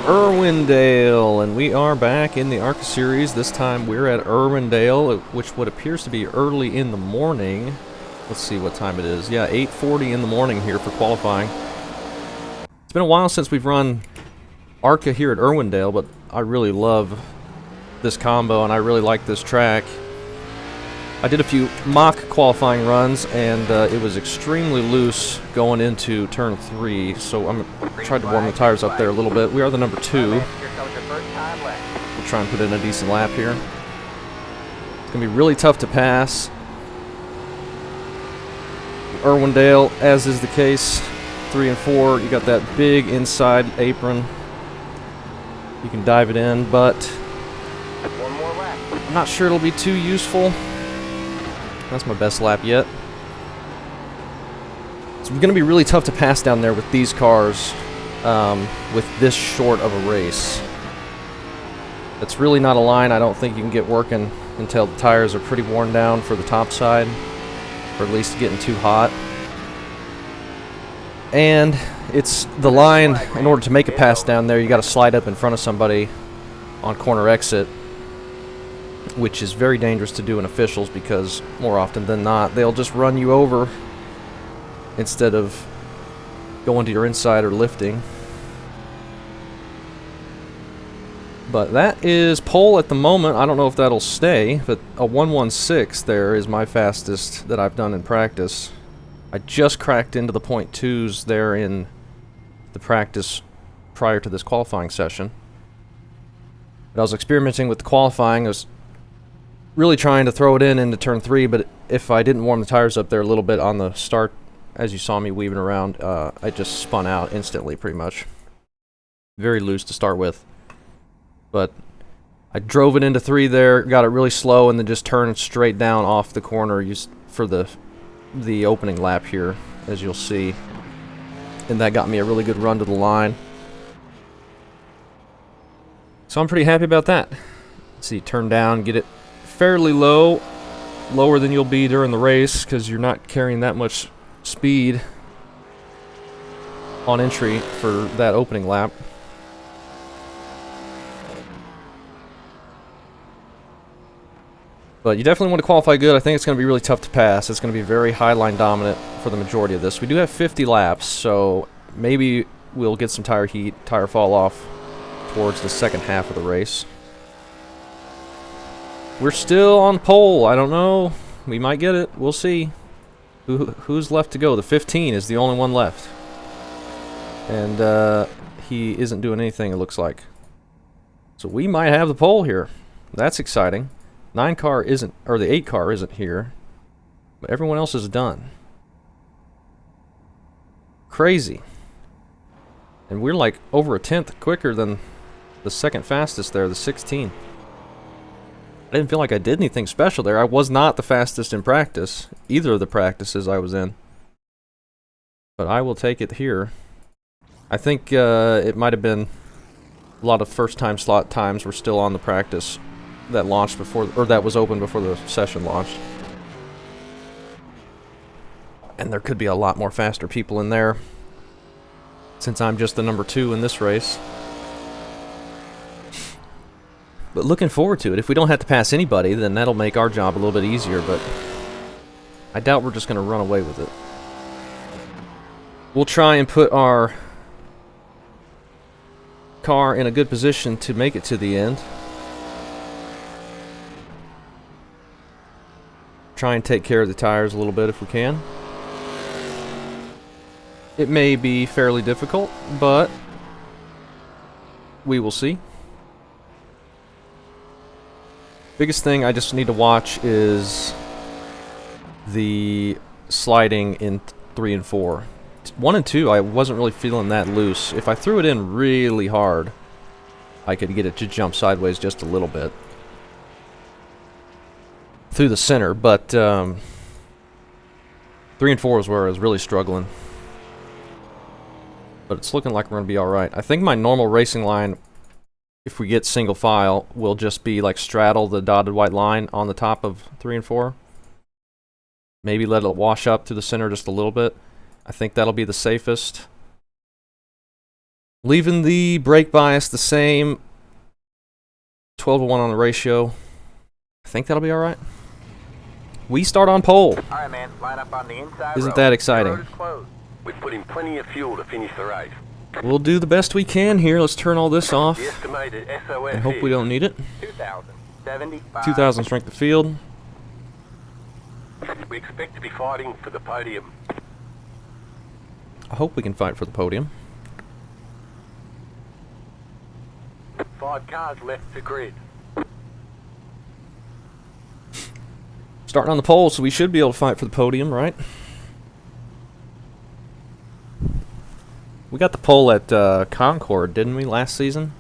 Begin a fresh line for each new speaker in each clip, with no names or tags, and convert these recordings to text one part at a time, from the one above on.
Irwindale, and we are back in the ARCA series. This time we're at Irwindale, which what appears to be early in the morning. Let's see what time it is. Yeah, 8:40 in the morning here for qualifying. It's been a while since we've run ARCA here at Irwindale, but I really love this combo and I really like this track. I did a few mock qualifying runs, and it was extremely loose going into turn 3, so I'm tried to warm the tires up there a little bit. We are the number 2. We'll try and put in a decent lap here. It's going to be really tough to pass Irwindale, as is the case. 3 and 4, you got that big inside apron. You can dive it in, but I'm not sure it'll be too useful. That's my best lap yet. It's going to be really tough to pass down there with these cars with this short of a race. It's really not a line I don't think you can get working until the tires are pretty worn down for the top side, or at least getting too hot. And it's the line, in order to make a pass down there, you got to slide up in front of somebody on corner exit, which is very dangerous to do in officials because more often than not they'll just run you over instead of going to your inside or lifting. But that is pole at the moment. I don't know if that'll stay, but a 1:16 there is my fastest that I've done in practice. I just cracked into the .2s there in the practice prior to this qualifying session. But I was experimenting with the qualifying. I was really trying to throw it into turn 3, but if I didn't warm the tires up there a little bit on the start, as you saw me weaving around, I just spun out instantly, pretty much. Very loose to start with. But I drove it into 3 there, got it really slow, and then just turned straight down off the corner for the opening lap here, as you'll see. And that got me a really good run to the line. So I'm pretty happy about that. Let's see, turn down, get it fairly low, lower than you'll be during the race because you're not carrying that much speed on entry for that opening lap. But you definitely want to qualify good. I think it's going to be really tough to pass. It's going to be very high line dominant for the majority of this. We do have 50 laps, so maybe we'll get some tire heat, tire fall off towards the second half of the race. We're still on pole. I don't know. We might get it. We'll see. Who's left to go? The 15 is the only one left. And he isn't doing anything, it looks like. So we might have the pole here. That's exciting. 9 car isn't, or the 8 car isn't here. But everyone else is done. Crazy. And we're like over a tenth quicker than the second fastest there, the 16. I didn't feel like I did anything special there. I was not the fastest in practice, either of the practices I was in. But I will take it here. I think it might have been a lot of first-time slot times were still on the practice that launched before, or that was open before the session launched. And there could be a lot more faster people in there, since I'm just the number 2 in this race. But looking forward to it. If we don't have to pass anybody, then that'll make our job a little bit easier, but I doubt we're just going to run away with it. We'll try and put our car in a good position to make it to the end. Try and take care of the tires a little bit if we can. It may be fairly difficult, but we will see. Biggest thing I just need to watch is the sliding in 3 and 4. 1 and 2, I wasn't really feeling that loose. If I threw it in really hard, I could get it to jump sideways just a little bit through the center, but 3 and 4 is where I was really struggling. But it's looking like we're going to be alright. I think my normal racing line, if we get single file, will just be like straddle the dotted white line on the top of 3 and 4. Maybe let it wash up to the center just a little bit. I think that'll be the safest. Leaving the brake bias the same. 12-1 on the ratio. I think that'll be alright. We start on pole.
Alright, man. Line up on the inside.
Isn't that exciting?
We've put in plenty of fuel to finish the race.
We'll do the best we can here. Let's turn all this off.
The estimated SOS
I hope we don't need it.
2,075.
2,000 strength of field.
We expect to be fighting for the podium.
I hope we can fight for the podium.
5 cars left to grid.
Starting on the pole, so we should be able to fight for the podium, right? We got the pole at Concord, didn't we, last season?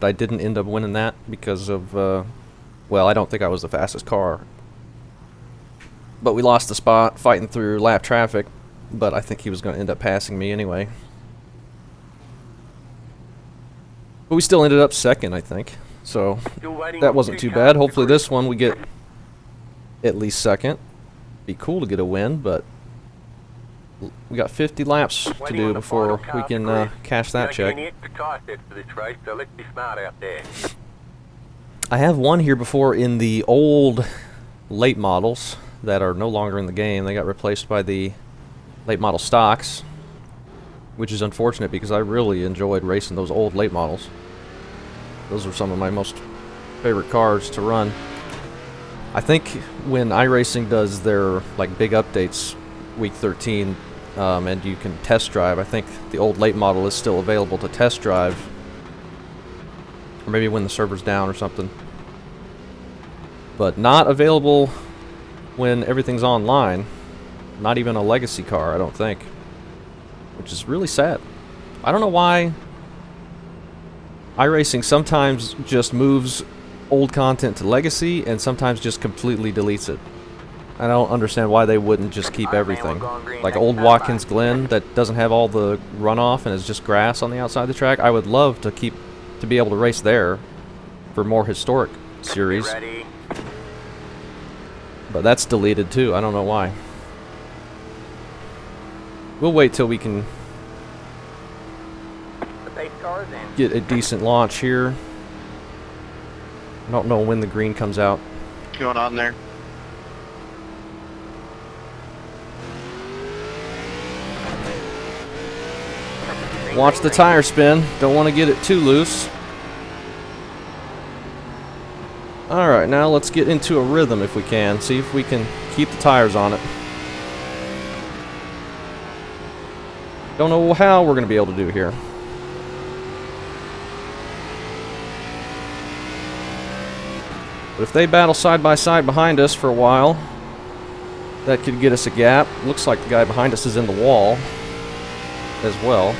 But I didn't end up winning that because of, well, I don't think I was the fastest car. But we lost the spot fighting through lap traffic, but I think he was going to end up passing me anyway. But we still ended up second, I think. So that wasn't too bad. Hopefully this one we get at least second. Be cool to get a win, but we got 50 laps to do before we can cash that check. I have won here before in the old late models that are no longer in the game. They got replaced by the late model stocks, which is unfortunate because I really enjoyed racing those old late models. Those were some of my most favorite cars to run. I think when iRacing does their like big updates week 13 and you can test drive, I think the old late model is still available to test drive, or maybe when the server's down or something, but not available when everything's online. Not even a legacy car, I don't think, which is really sad. I don't know why iRacing sometimes just moves old content to legacy and sometimes just completely deletes it. I don't understand why they wouldn't just keep everything. Like old Watkins Glen that doesn't have all the runoff and is just grass on the outside of the track. I would love to be able to race there for more historic series. But that's deleted too. I don't know why. We'll wait till we can get a decent launch here. I don't know when the green comes out.
What's going on there?
Watch the tire spin. Don't want to get it too loose. Alright, now let's get into a rhythm if we can. See if we can keep the tires on it. Don't know how we're going to be able to do here. But if they battle side by side behind us for a while, that could get us a gap. Looks like the guy behind us is in the wall as well.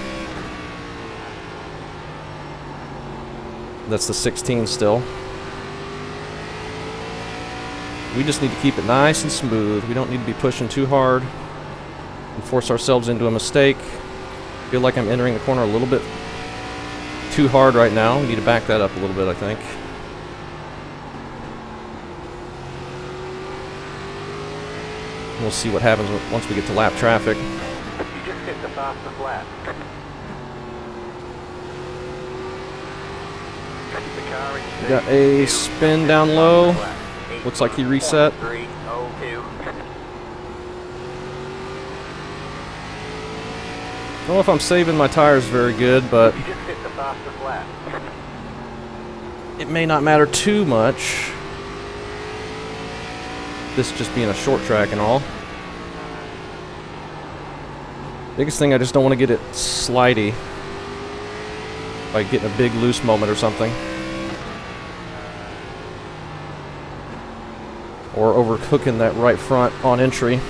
That's the 16 still. We just need to keep it nice and smooth. We don't need to be pushing too hard and force ourselves into a mistake. I feel like I'm entering the corner a little bit too hard right now. We need to back that up a little bit, I think. We'll see what happens once we get to lap traffic.
You just hit the fastest lap.
We got a spin down low. Looks like he reset. I don't know if I'm saving my tires very good, but it may not matter too much. This just being a short track and all. Biggest thing, I just don't want to get it slidey by getting a big loose moment or something. Or overcooking that right front on entry.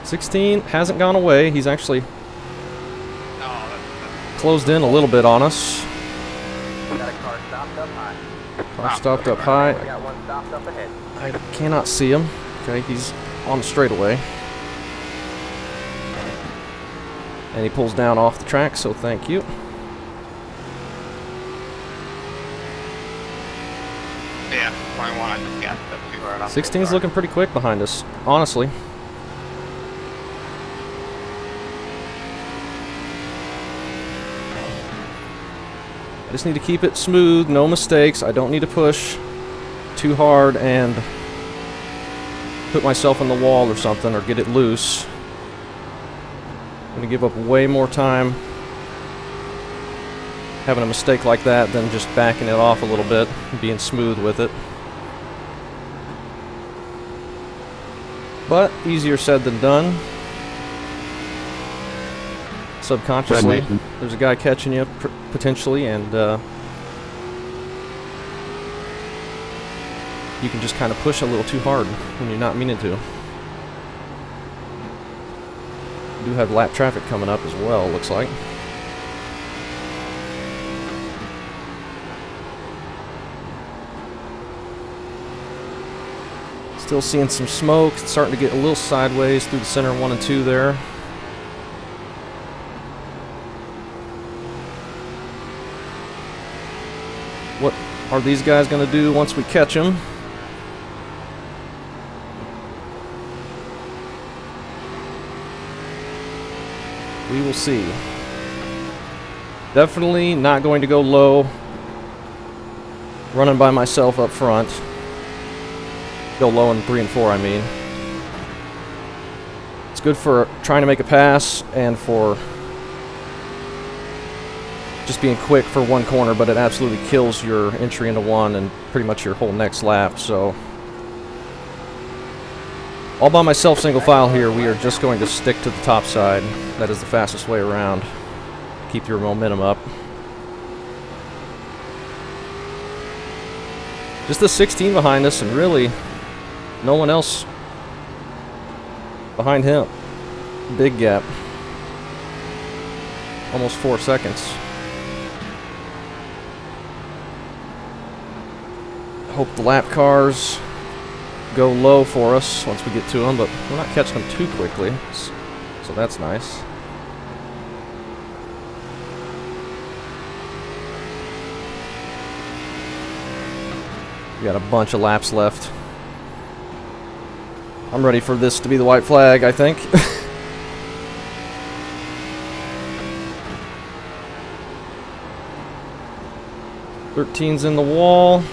$16 hasn't gone away. He's actually closed in a little bit on us. Car stopped up high. I cannot see him. Okay, he's on the straightaway. And he pulls down off the track, so thank you.
Yeah, 21, I just got that too.
16's looking pretty quick behind us, honestly. just need to keep it smooth, no mistakes. I don't need to push too hard and put myself in the wall or something, or get it loose. I'm going to give up way more time having a mistake like that than just backing it off a little bit and being smooth with it. But easier said than done. Subconsciously, there's a guy catching you potentially, and you can just kind of push a little too hard when you're not meaning to. You do have lap traffic coming up as well, looks like. Still seeing some smoke. It's starting to get a little sideways through the center 1 and 2 there. What are these guys going to do once we catch them? We will see. Definitely not going to go low. Running by myself up front. Go low in 3 and 4, I mean. It's good for trying to make a pass and for just being quick for one corner, but it absolutely kills your entry into one and pretty much your whole next lap. So all by myself, single file here, we are just going to stick to the top side. That is the fastest way around. Keep your momentum up. Just the 16 behind us, and really no one else behind him. Big gap. Almost 4 seconds. Hope the lap cars go low for us once we get to them, but we're not catching them too quickly, so that's nice. We got a bunch of laps left. I'm ready for this to be the white flag, I think. 13's in the wall.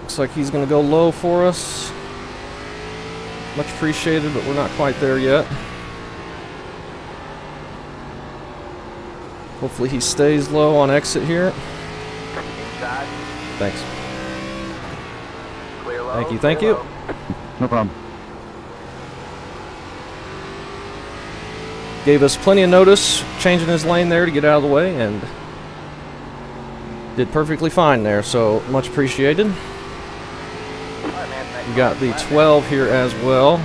Looks like he's going to go low for us. Much appreciated, but we're not quite there yet. Hopefully he stays low on exit here.
Inside.
Thanks.
Clear low.
Thank you, thank you.
No problem.
Gave us plenty of notice, changing his lane there to get out of the way, and did perfectly fine there, so much appreciated.
Alright, man, thanks.
We got the 12 here as well.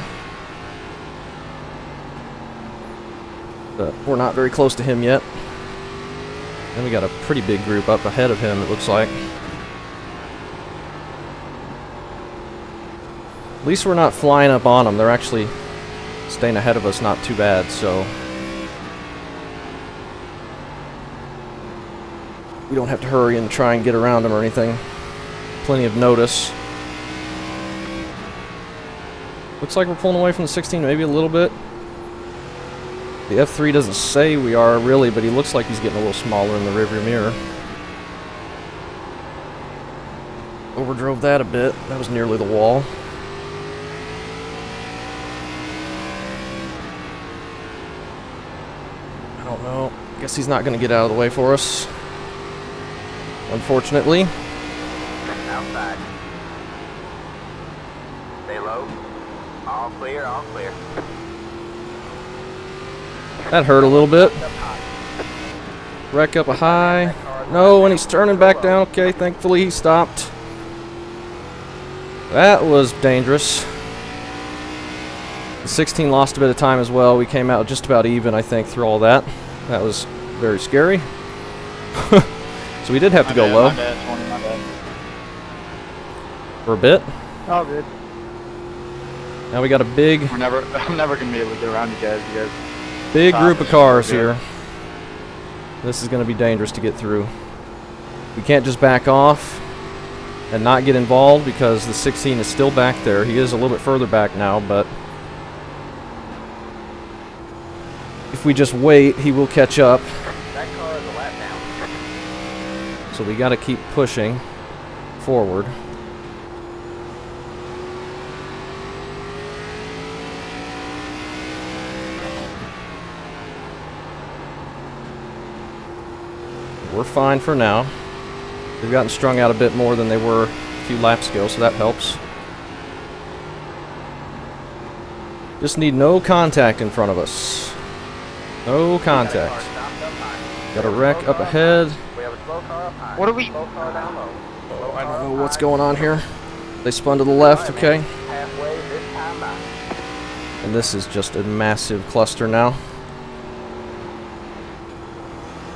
But we're not very close to him yet. And we got a pretty big group up ahead of him, it looks like. At least we're not flying up on them. They're actually staying ahead of us not too bad, so we don't have to hurry and try and get around them or anything. Plenty of notice. Looks like we're pulling away from the 16, maybe a little bit. The F3 doesn't say we are really, but he looks like he's getting a little smaller in the rearview mirror. Overdrove that a bit. That was nearly the wall. I don't know. Guess he's not going to get out of the way for us, unfortunately.
Outside. Stay low. All clear, all clear.
That hurt a little bit. Wreck up a high. No, and he's turning back down. Okay, thankfully he stopped. That was dangerous. The 16 lost a bit of time as well. We came out just about even, I think, through all that. That was very scary. So we did have to go low.
My bad, Tony, my bad.
For a bit.
All good.
Now we got a big,
I'm never gonna be able to get around you guys. You guys.
big group of cars
Yeah.
here. This is going to be dangerous to get through. We can't just back off and not get involved because the 16 is still back there. He is a little bit further back now, but if we just wait, he will catch up.
That car is a lap down.
So we got to keep pushing forward. We're fine for now. They've gotten strung out a bit more than they were a few laps ago, so that helps. Just need no contact in front of us. No contact. Got a wreck up ahead.
We have a slow car up high.
What are we?
Slow car down low.
Oh, I don't know what's going on here. They spun to the left, okay.
Halfway this time out.
And this is just a massive cluster now.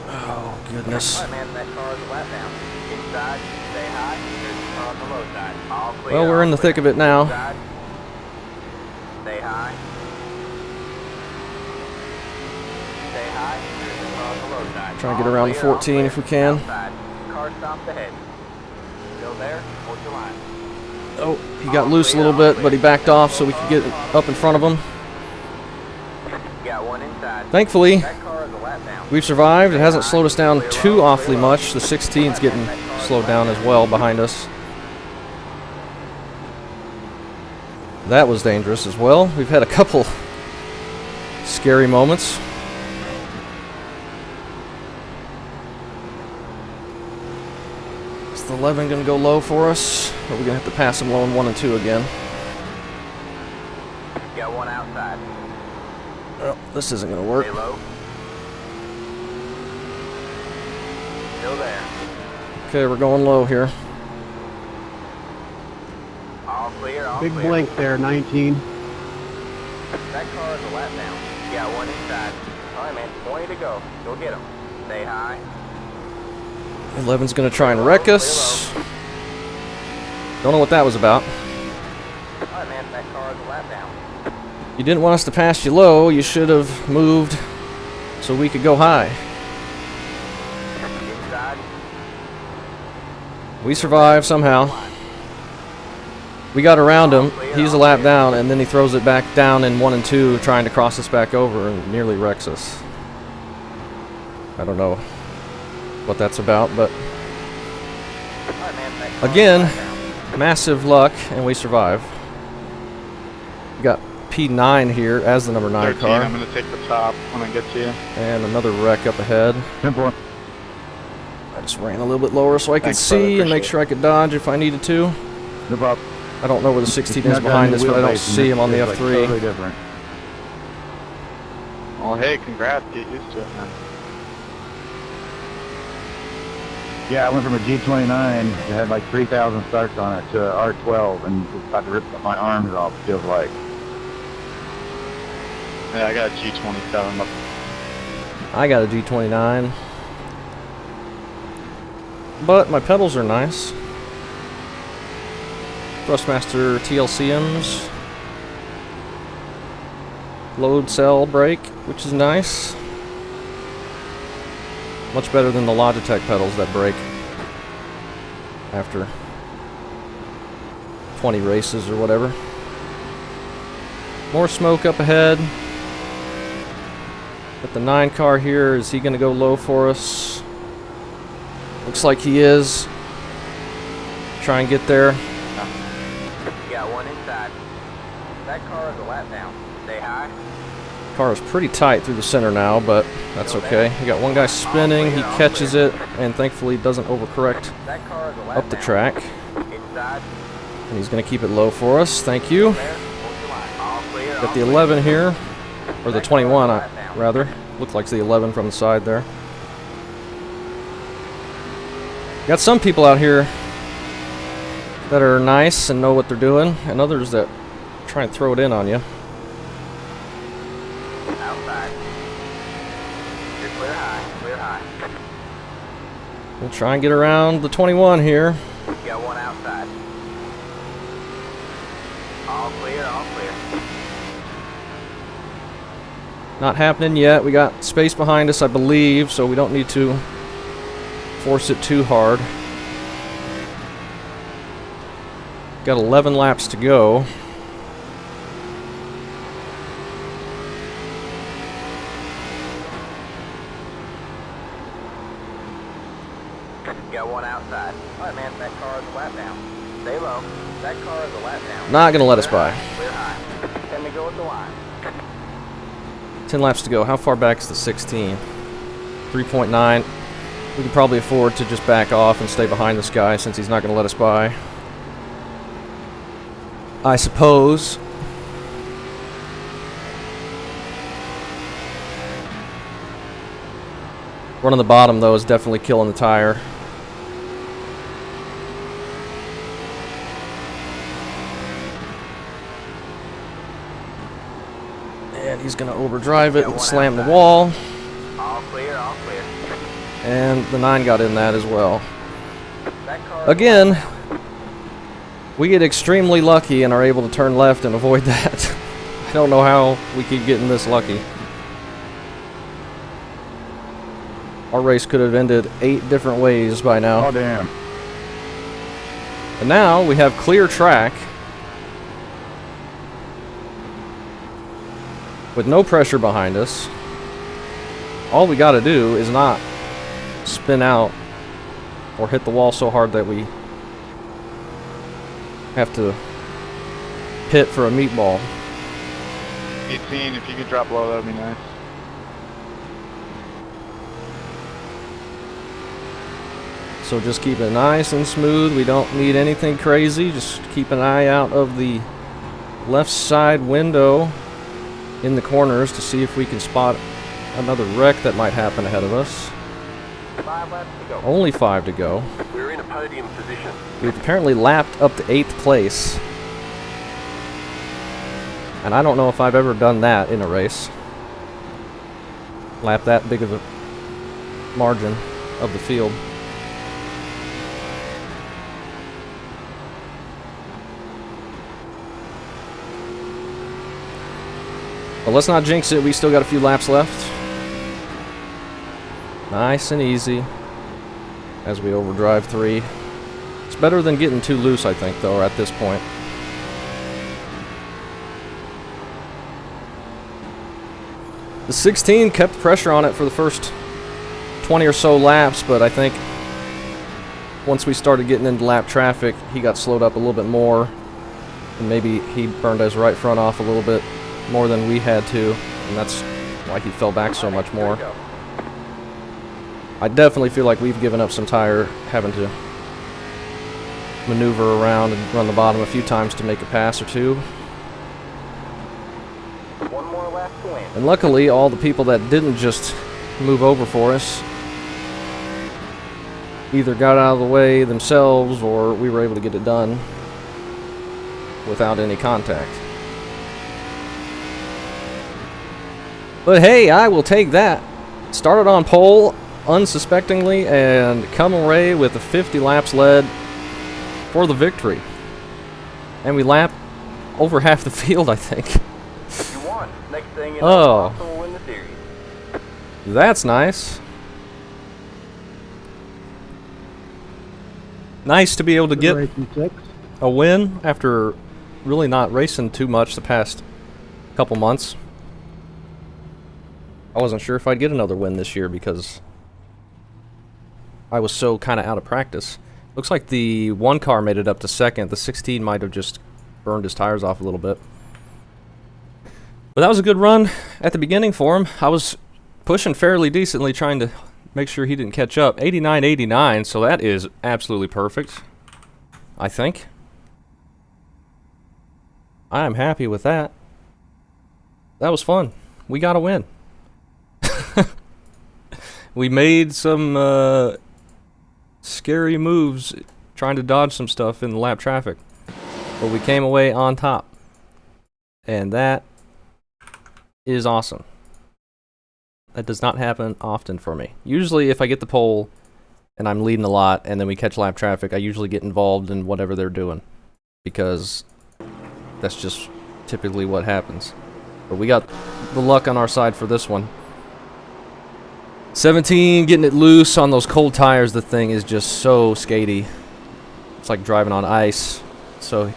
Oh, goodness.
Alright, man, that car is a lap down. Inside, stay high. There's the car on the low side. All clear.
Well, we're in the thick of it now.
Inside, stay high. Stay high. There's the car on the low side.
Trying to get around the 14 if we can.
Outside. Car stopped ahead. Still there? Hold your line.
Oh, he got loose a little bit, but he backed off so we could get up in front of him.
Got one inside.
Thankfully,
That car is a lap down.
we've survived. It hasn't slowed us down too awfully much. The 16's getting slowed down as well behind us. That was dangerous as well. We've had a couple scary moments. Is the 11 going to go low for us? Or are we going to have to pass him low in 1 and 2 again?
Got one outside.
Well, this isn't going to work.
Stay low. Still there.
Okay, we're going low here.
All clear, all
Big
clear.
blink there, 19.
That car is a lap down. Got one inside. Alright, man, 20 to go. Go get him. Stay high.
11's going to try and wreck us. Don't know what that was about.
Alright, man, that car is a lap down.
You didn't want us to pass you low. You should have moved so we could go high.
Inside.
We survived somehow. We got around him. He's a lap down, and then he throws it back down in 1 and 2, trying to cross us back over and nearly wrecks us. I don't know what that's about, but
Alright, man, that car
again,
is a lap down.
massive luck, and we survive. We got P9 here as the number 9
13,
car,
I'm gonna take the top when I get to you.
and another wreck up ahead.
10-4.
I just ran a little bit lower so I could
Thanks, brother,
see and make
appreciate
sure I could dodge if I needed to.
No problem.
I don't know where the 16
It's
is
not
behind
down
us,
the
but I don't
wheelbase,
see him on the
it's like
F3.
totally different.
Well, hey, congrats. Get used to it, man.
Yeah, I went from a G29 that had like 3,000 starts on it to an R12 and was about to rip my arms off, it feels like.
Yeah, I got a G27 up.
I got a G29. But my pedals are nice. Thrustmaster TLCMs. Load cell brake, which is nice. Much better than the Logitech pedals that break after 20 races or whatever. More smoke up ahead. Got the 9 car here. Is he going to go low for us? Looks like he is. Try and get there.
Got one inside. That car is a lap down. Stay high.
Car is pretty tight through the center now, but that's okay. We got one guy spinning. He catches it, and thankfully doesn't overcorrect
That car is a lap
up the
down.
track.
Inside.
And he's going to keep it low for us. Thank you.
There. Hold your line. All clear.
Got
all
the
clear.
11 here, or the
That car is a
21,
lap down.
rather. Looked like the 11 from the side there. Got some people out here that are nice and know what they're doing, and others that try and throw it in on you.
Outside. You're clear high. Clear high.
We'll try and get around the 21 here.
Got one outside. All clear. All clear.
Not happening yet. We got space behind us, I believe, so we don't need to force it too hard. Got 11 laps to go.
inside. Alright, man, that car is a lap down. Stay low. That car is a lap down.
Not gonna let us
Clear
by.
high, clear high. 10 to go at the line.
10 laps to go. How far back is the 16? 3.9. We could probably afford to just back off and stay behind this guy since he's not going to let us by. I suppose. Running the bottom, though, is definitely killing the tire. And he's going to overdrive it and slam the wall.
All clear, all clear.
And the 9 got in that as well.
That car
Again, we get extremely lucky and are able to turn left and avoid that. I don't know how we keep getting this lucky. Our race could have ended 8 different ways by now.
Oh, damn.
And now we have clear track with no pressure behind us. All we got to do is not spin out or hit the wall so hard that we have to pit for a meatball.
18, if you could drop low, that'd be nice.
So just keep it nice and smooth. We don't need anything crazy. Just keep an eye out of the left side window in the corners to see if we can spot another wreck that might happen ahead of us.
5 laps to go.
Only 5 to go.
We're in a podium position.
We've apparently lapped up to 8th place. And I don't know if I've ever done that in a race. Lap that big of a margin of the field. But let's not jinx it. We still got a few laps left. Nice and easy as we overdrive 3. It's better than getting too loose, I think, though, at this point. The 16 kept pressure on it for the first 20 or so laps, but I think once we started getting into lap traffic, he got slowed up a little bit more. And maybe he burned his right front off a little bit more than we had to, and that's why he fell back so much more. I definitely feel like we've given up some tire having to maneuver around and run the bottom a few times to make a pass or two.
One more lap to win.
And luckily, all the people that didn't just move over for us either got out of the way themselves or we were able to get it done without any contact. But hey, I will take that. Started on pole unsuspectingly and come away with the 50 laps led for the victory. And we lap over half the field, I think.
You won. Next thing you know,
Oh.
Austin will win the series.
That's nice. Nice to be able to get a win after really not racing too much the past couple months. I wasn't sure if I'd get another win this year because I was so kind of out of practice. Looks like the 1 car made it up to 2nd. The 16 might have just burned his tires off a little bit. But that was a good run at the beginning for him. I was pushing fairly decently trying to make sure he didn't catch up. 89.89, so that is absolutely perfect, I think. I am happy with that. That was fun. We got a win. We made some scary moves trying to dodge some stuff in the lap traffic, but we came away on top, and that is awesome. That does not happen often for me. Usually if I get the pole and I'm leading a lot and then we catch lap traffic, I usually get involved in whatever they're doing because that's just typically what happens. But we got the luck on our side for this one. 17, getting it loose on those cold tires. The thing is just so skatey. It's like driving on ice. So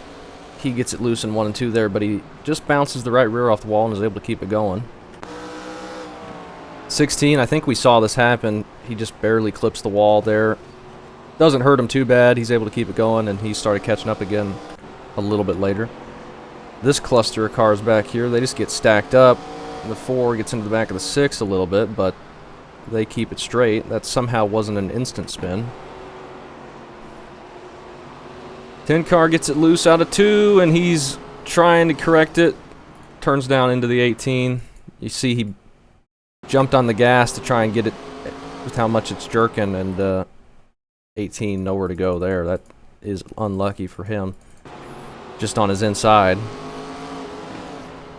he gets it loose in 1 and 2 there, but he just bounces the right rear off the wall and is able to keep it going. 16, I think we saw this happen. He just barely clips the wall there. doesn't hurt him too bad. He's able to keep it going, and he started catching up again a little bit later. This cluster of cars back here, they just get stacked up. The 4 gets into the back of the 6 a little bit, but they keep it straight. That somehow wasn't an instant spin. 10 car gets it loose out of 2, and he's trying to correct it. Turns down into the 18. You see he jumped on the gas to try and get it with how much it's jerking, and 18 nowhere to go there. That is unlucky for him. Just on his inside.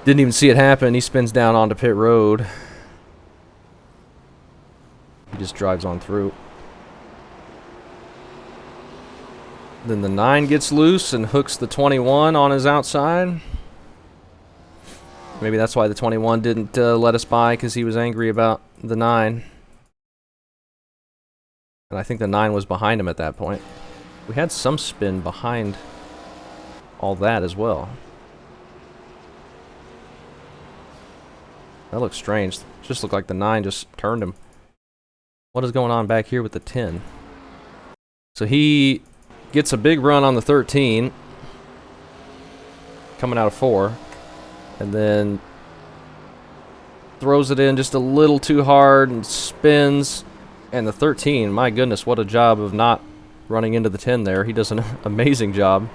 Didn't even see it happen. He spins down onto pit road. He just drives on through. Then the 9 gets loose and hooks the 21 on his outside. Maybe that's why the 21 didn't let us by, because he was angry about the 9. And I think the 9 was behind him at that point. We had some spin behind all that as well. That looks strange. Just looked like the 9 just turned him. What is going on back here with the 10? So he gets a big run on the 13, coming out of 4, and then throws it in just a little too hard and spins. And the 13, my goodness, what a job of not running into the 10 there. He does an amazing job.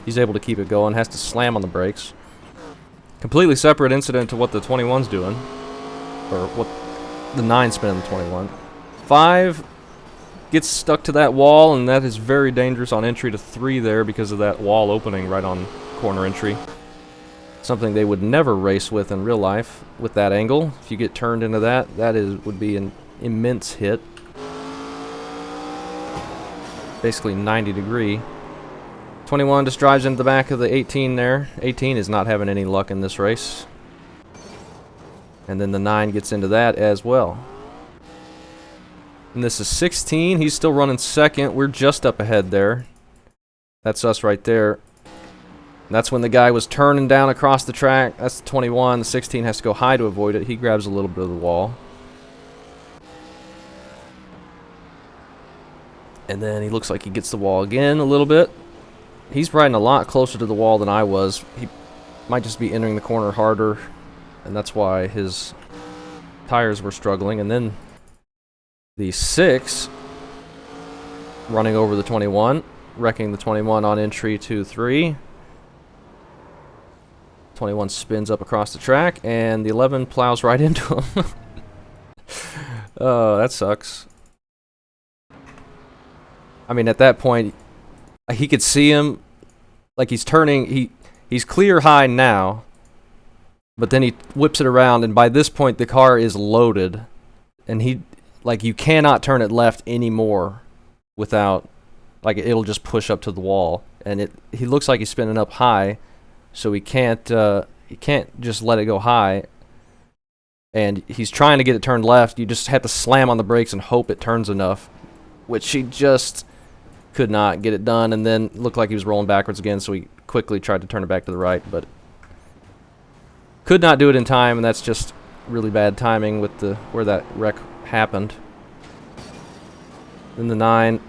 He's able to keep it going, has to slam on the brakes. Completely separate incident to what the 21's doing, or what the 9 spinning the 21. 5 gets stuck to that wall, and that is very dangerous on entry to 3 there because of that wall opening right on corner entry. Something they would never race with in real life with that angle. If you get turned into that, would be an immense hit. Basically 90 degree. 21 just drives into the back of the 18 there. 18 is not having any luck in this race. And then the 9 gets into that as well. And this is 16. He's still running second. We're just up ahead there. That's us right there. And that's when the guy was turning down across the track. That's the 21. The 16 has to go high to avoid it. He grabs a little bit of the wall. And then he looks like he gets the wall again a little bit. He's riding a lot closer to the wall than I was. He might just be entering the corner harder, and that's why his tires were struggling. And then the 6 running over the 21, wrecking the 21 on entry 2-3. 21 spins up across the track, and the 11 plows right into him. Oh, that sucks. I mean, at that point, he could see him, like he's turning, he's clear high now, but then he whips it around, and by this point the car is loaded, and you cannot turn it left anymore without, like, it'll just push up to the wall, and he looks like he's spinning up high, so he can't just let it go high, and he's trying to get it turned left. You just have to slam on the brakes and hope it turns enough, which he just could not get it done, and then looked like he was rolling backwards again, so he quickly tried to turn it back to the right, but could not do it in time, and that's just really bad timing with where that wreck happened. Then the 9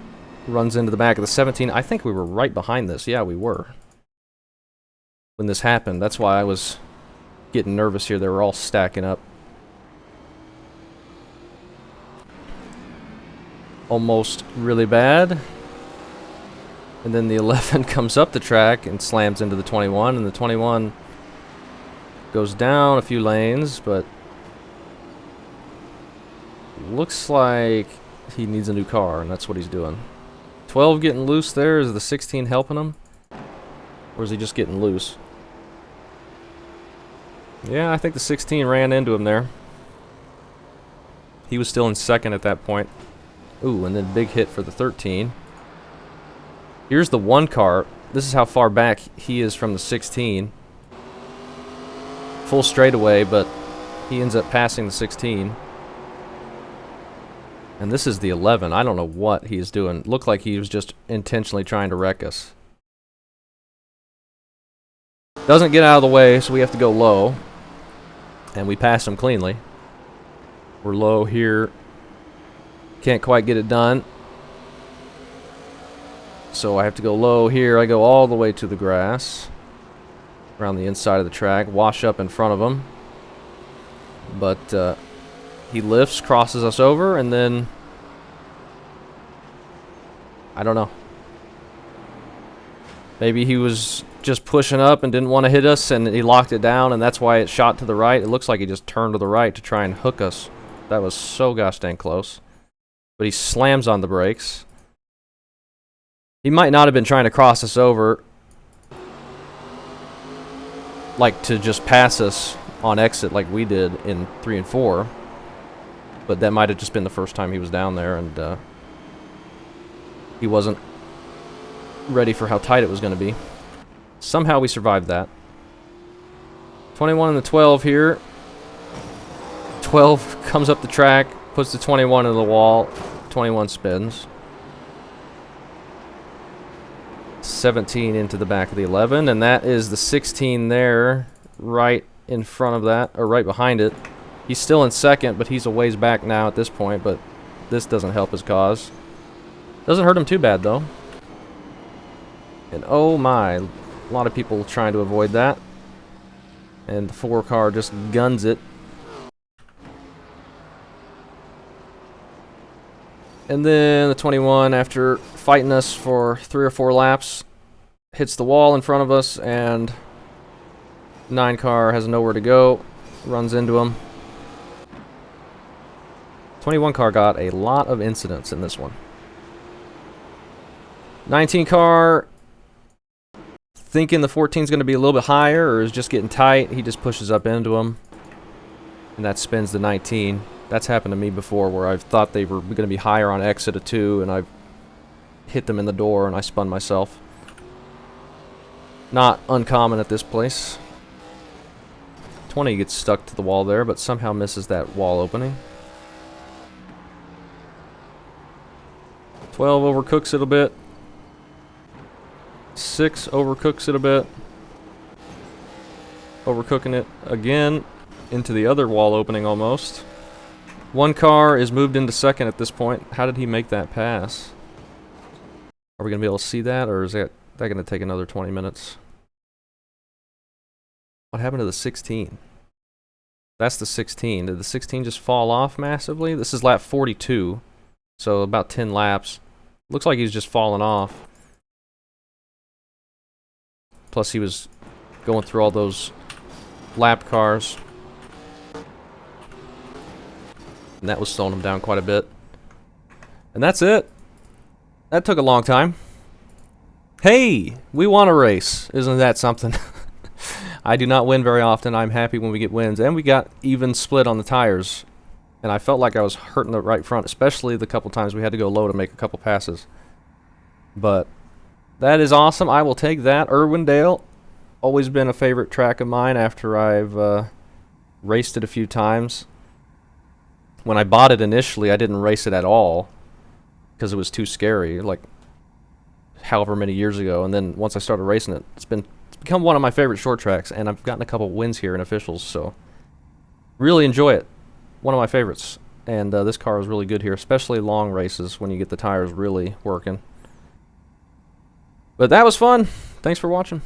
runs into the back of the 17. I think we were right behind this. Yeah, we were. When this happened, that's why I was getting nervous here. They were all stacking up. Almost really bad. And then the 11 comes up the track and slams into the 21, and the 21 goes down a few lanes, but looks like he needs a new car, and that's what he's doing. 12 getting loose there. Is the 16 helping him? Or is he just getting loose? Yeah, I think the 16 ran into him there. He was still in second at that point. Ooh, and then big hit for the 13. Here's the 1 car. This is how far back he is from the 16. Full straightaway, but he ends up passing the 16. And this is the 11. I don't know what he is doing. Looked like he was just intentionally trying to wreck us. Doesn't get out of the way, so we have to go low. And we pass him cleanly. We're low here. Can't quite get it done. So I have to go low here. I go all the way to the grass. Around the inside of the track. Wash up in front of him. But he lifts, crosses us over, and then... I don't know. Maybe he was just pushing up and didn't want to hit us, and he locked it down, and that's why it shot to the right. It looks like he just turned to the right to try and hook us. That was so gosh dang close. But he slams on the brakes. He might not have been trying to cross us over, like to just pass us on exit like we did in 3 and 4. But that might have just been the first time he was down there, and he wasn't ready for how tight it was going to be. Somehow we survived that. 21 and the 12 here. 12 comes up the track, puts the 21 into the wall. 21 spins. 17 into the back of the 11, and that is the 16 there, right in front of that, or right behind it. He's still in second, but he's a ways back now at this point, but this doesn't help his cause. Doesn't hurt him too bad, though. And oh my, a lot of people trying to avoid that. And the 4 car just guns it. And then the 21, after fighting us for 3 or 4 laps, hits the wall in front of us, and 9 car has nowhere to go, runs into him. 21 car got a lot of incidents in this one. 19 car, thinking the 14 is going to be a little bit higher, or is just getting tight, he just pushes up into him, and that spins the 19. That's happened to me before, where I've thought they were going to be higher on exit of 2, and I've hit them in the door, and I spun myself. Not uncommon at this place. 20 gets stuck to the wall there, but somehow misses that wall opening. 12 overcooks it a bit. 6 overcooks it a bit. Overcooking it again into the other wall opening almost. 1 car is moved into second at this point. How did he make that pass? Are we going to be able to see that, or is that going to take another 20 minutes? What happened to the 16? That's the 16. Did the 16 just fall off massively? This is lap 42, so about 10 laps. Looks like he's just fallen off. Plus he was going through all those lap cars. And that was slowing him down quite a bit. And that's it. That took a long time. Hey, we won a race. Isn't that something? I do not win very often. I'm happy when we get wins. And we got even split on the tires. And I felt like I was hurting the right front, especially the couple times we had to go low to make a couple passes. But that is awesome. I will take that. Irwindale, always been a favorite track of mine after I've raced it a few times. When I bought it initially, I didn't race it at all because it was too scary, like however many years ago. And then once I started racing it, it's become one of my favorite short tracks, and I've gotten a couple wins here in officials, so really enjoy it. One of my favorites. And this car is really good here, especially long races when you get the tires really working. But that was fun. Thanks for watching.